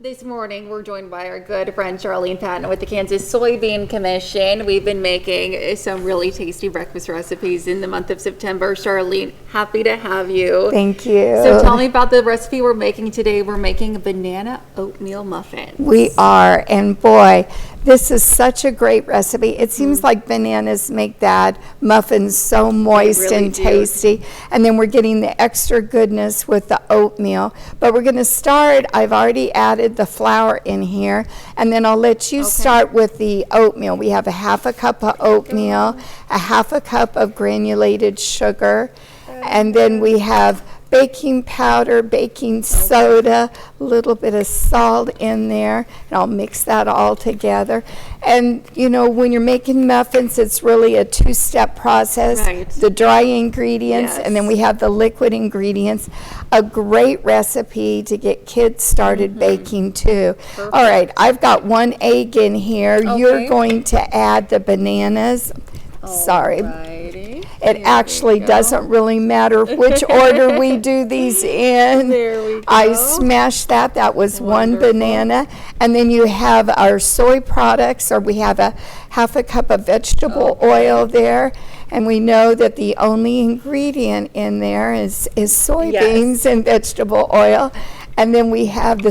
This morning, we're joined by our good friend Charlene Patton with the Kansas Soybean Commission. We've been making some really tasty breakfast recipes in the month of September. Charlene, happy to have you. Thank you. So tell me about the recipe we're making today. We're making a banana oatmeal muffin. We are, and boy, this is such a great recipe. It seems like bananas make that muffin so moist really and do. tasty. And then we're getting the extra goodness with the oatmeal. But we're going to start, I've already added the flour in here, and then I'll let you start with the oatmeal. We have a half a cup of oatmeal, a half a cup of granulated sugar, and then we have baking powder, baking soda, a little bit of salt in there, and I'll mix that all together. And you know, when you're making muffins, it's really a two-step process. Right. The dry ingredients, and then we have the liquid ingredients. A great recipe to get kids started baking too. All right, I've got 1 egg in here. You're going to add the bananas. Sorry. Alrighty. It actually doesn't really matter which order we do these in. There we go. I smashed that. That was one banana. And then you have our soy products, or we have a half a cup of vegetable oil there. And we know that the only ingredient in there is soybeans and vegetable oil. And then we have the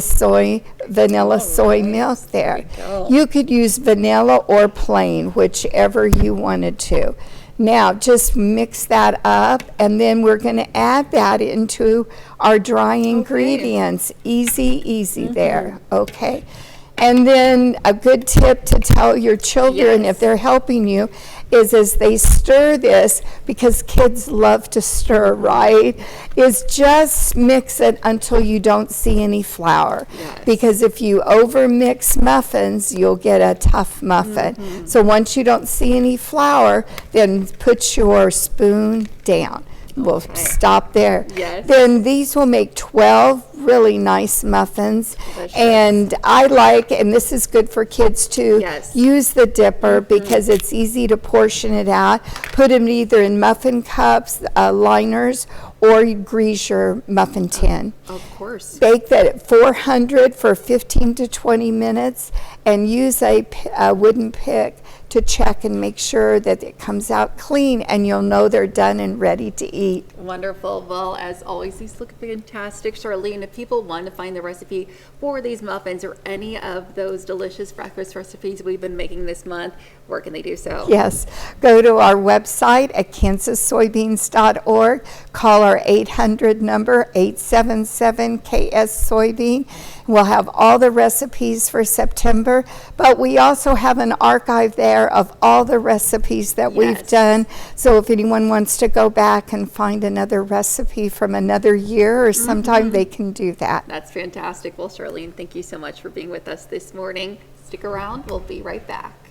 vanilla soy milk there. You could use vanilla or plain, whichever you wanted to. Now, just mix that up, and then we're going to add that into our dry ingredients. Easy there, okay? And then a good tip to tell your children, if they're helping you, is as they stir this, because kids love to stir, right, is just mix it until you don't see any flour. Because if you over mix muffins, you'll get a tough muffin. So once you don't see any flour, then put your spoon down. We'll stop there. Then these will make 12 really nice muffins. And I like, and this is good for kids too, use the dipper because it's easy to portion it out. Put them either in muffin cups, liners, or you grease your muffin tin. Of course. Bake that at 400 for 15 to 20 minutes, and use a wooden pick to check and make sure that it comes out clean, and you'll know they're done and ready to eat. Wonderful. Well, as always, these look fantastic. Charlene, if people want to find the recipe for these muffins or any of those delicious breakfast recipes we've been making this month, where can they do so? Yes. Go to our website at kansassoybeans.org. Call our 800 number, 877-KS-SOYBEAN. We'll have all the recipes for September, but we also have an archive there of all the recipes that we've done. So if anyone wants to go back and find another recipe from another year or sometime, they can do that. That's fantastic. Well, Charlene, thank you so much for being with us this morning. Stick around. We'll be right back.